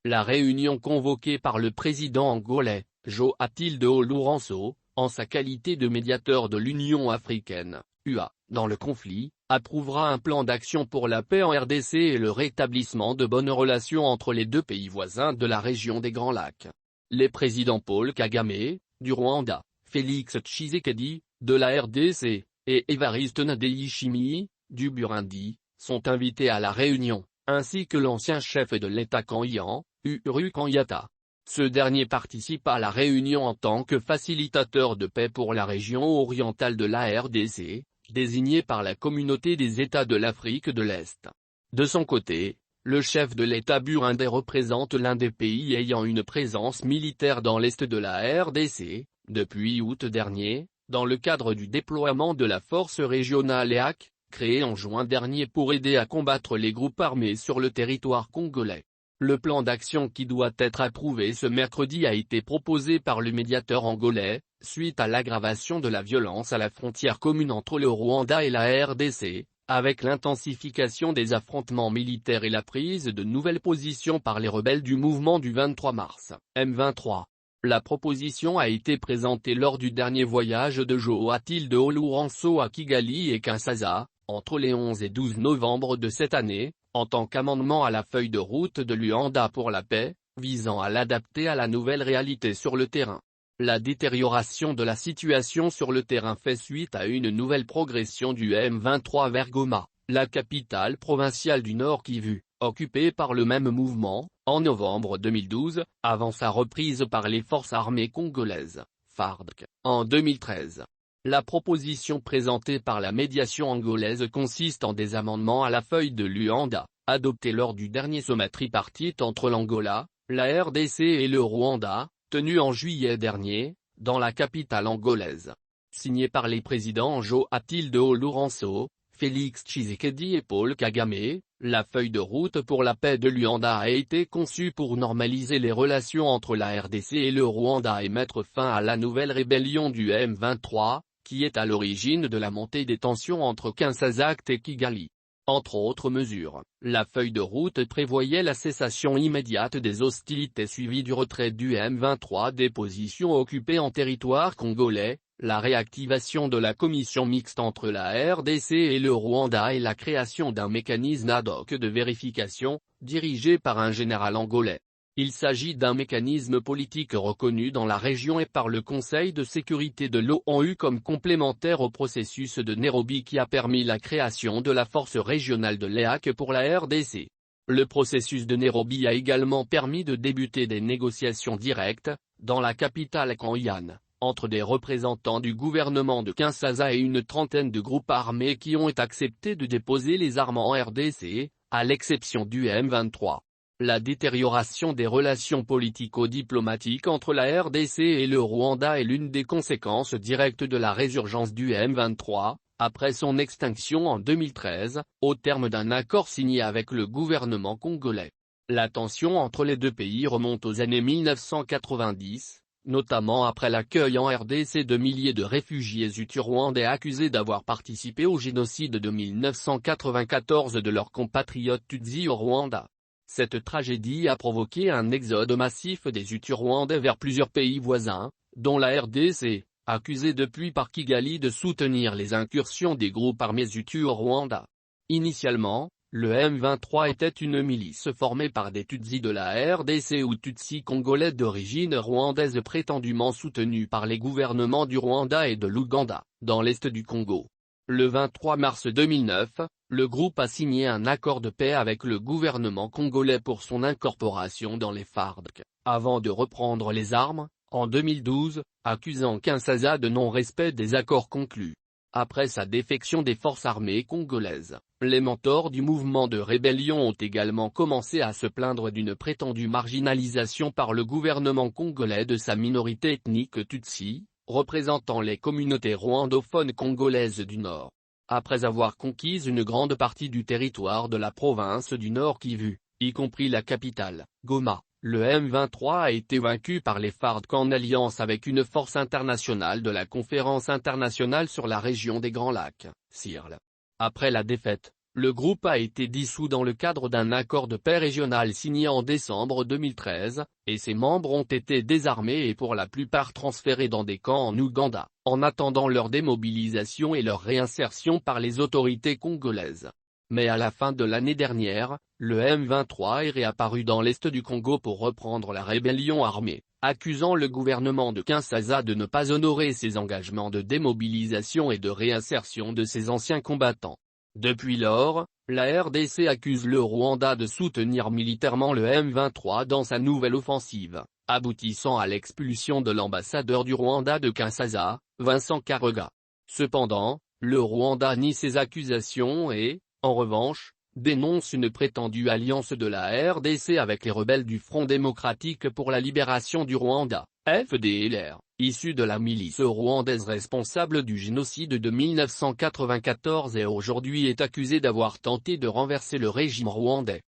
La réunion convoquée par le président angolais, João Lourenço, en sa qualité de médiateur de l'Union africaine, UA, dans le conflit, approuvera un plan d'action pour la paix en RDC et le rétablissement de bonnes relations entre les deux pays voisins de la région des Grands Lacs. Les présidents Paul Kagame, du Rwanda, Félix Tshisekedi, de la RDC, et Évariste Ndayishimiye, du Burundi, sont invités à la réunion, ainsi que l'ancien chef de l'État Kenyan, Uhuru Kenyatta. Ce dernier participe à la réunion en tant que facilitateur de paix pour la région orientale de la RDC, désigné par la Communauté des États de l'Afrique de l'Est. De son côté, le chef de l'État burundais représente l'un des pays ayant une présence militaire dans l'Est de la RDC, depuis août dernier, dans le cadre du déploiement de la force régionale EAC, créée en juin dernier pour aider à combattre les groupes armés sur le territoire congolais. Le plan d'action qui doit être approuvé ce mercredi a été proposé par le médiateur angolais, suite à l'aggravation de la violence à la frontière commune entre le Rwanda et la RDC, avec l'intensification des affrontements militaires et la prise de nouvelles positions par les rebelles du mouvement du 23 mars, M23. La proposition a été présentée lors du dernier voyage de João Lourenço à Kigali et Kinshasa, entre les 11 et 12 novembre de cette année, en tant qu'amendement à la feuille de route de Luanda pour la paix, visant à l'adapter à la nouvelle réalité sur le terrain. La détérioration de la situation sur le terrain fait suite à une nouvelle progression du M23 vers Goma, la capitale provinciale du Nord Kivu, occupée par le même mouvement, en novembre 2012, avant sa reprise par les forces armées congolaises, FARDC, en 2013. La proposition présentée par la médiation angolaise consiste en des amendements à la feuille de Luanda, adoptés lors du dernier sommet tripartite entre l'Angola, la RDC et le Rwanda, tenu en juillet dernier, dans la capitale angolaise. Signé par les présidents João Lourenço, Félix Tshisekedi et Paul Kagame, la feuille de route pour la paix de Luanda a été conçue pour normaliser les relations entre la RDC et le Rwanda et mettre fin à la nouvelle rébellion du M23, qui est à l'origine de la montée des tensions entre Kinshasa et Kigali. Entre autres mesures, la feuille de route prévoyait la cessation immédiate des hostilités suivie du retrait du M23 des positions occupées en territoire congolais, la réactivation de la commission mixte entre la RDC et le Rwanda et la création d'un mécanisme ad hoc de vérification, dirigé par un général angolais. Il s'agit d'un mécanisme politique reconnu dans la région et par le Conseil de sécurité de l'ONU comme complémentaire au processus de Nairobi qui a permis la création de la force régionale de l'EAC pour la RDC. Le processus de Nairobi a également permis de débuter des négociations directes, dans la capitale Kinshasa, entre des représentants du gouvernement de Kinshasa et une trentaine de groupes armés qui ont accepté de déposer les armes en RDC, à l'exception du M23. La détérioration des relations politico-diplomatiques entre la RDC et le Rwanda est l'une des conséquences directes de la résurgence du M23, après son extinction en 2013, au terme d'un accord signé avec le gouvernement congolais. La tension entre les deux pays remonte aux années 1990, notamment après l'accueil en RDC de milliers de réfugiés hutus-rwandais accusés d'avoir participé au génocide de 1994 de leurs compatriotes Tutsis au Rwanda. Cette tragédie a provoqué un exode massif des Hutus-rwandais vers plusieurs pays voisins, dont la RDC, accusée depuis par Kigali de soutenir les incursions des groupes armés Hutus au Rwanda. Initialement, le M23 était une milice formée par des Tutsis de la RDC ou Tutsis congolais d'origine rwandaise prétendument soutenus par les gouvernements du Rwanda et de l'Ouganda, dans l'est du Congo. Le 23 mars 2009, le groupe a signé un accord de paix avec le gouvernement congolais pour son incorporation dans les FARDC, avant de reprendre les armes, en 2012, accusant Kinshasa de non-respect des accords conclus. Après sa défection des forces armées congolaises, les mentors du mouvement de rébellion ont également commencé à se plaindre d'une prétendue marginalisation par le gouvernement congolais de sa minorité ethnique Tutsi, représentant les communautés rwandophones congolaises du Nord. Après avoir conquis une grande partie du territoire de la province du Nord Kivu, y compris la capitale, Goma, le M23 a été vaincu par les FARDC en alliance avec une force internationale de la Conférence internationale sur la région des Grands Lacs, CIRL. Après la défaite, Le groupe a été dissous dans le cadre d'un accord de paix régional signé en décembre 2013, et ses membres ont été désarmés et pour la plupart transférés dans des camps en Ouganda, en attendant leur démobilisation et leur réinsertion par les autorités congolaises. Mais à la fin de l'année dernière, le M23 est réapparu dans l'est du Congo pour reprendre la rébellion armée, accusant le gouvernement de Kinshasa de ne pas honorer ses engagements de démobilisation et de réinsertion de ses anciens combattants. Depuis lors, la RDC accuse le Rwanda de soutenir militairement le M23 dans sa nouvelle offensive, aboutissant à l'expulsion de l'ambassadeur du Rwanda de Kinshasa, Vincent Karega. Cependant, le Rwanda nie ces accusations et, en revanche, dénonce une prétendue alliance de la RDC avec les rebelles du Front démocratique pour la libération du Rwanda, FDLR, issus de la milice rwandaise responsable du génocide de 1994 et aujourd'hui est accusé d'avoir tenté de renverser le régime rwandais.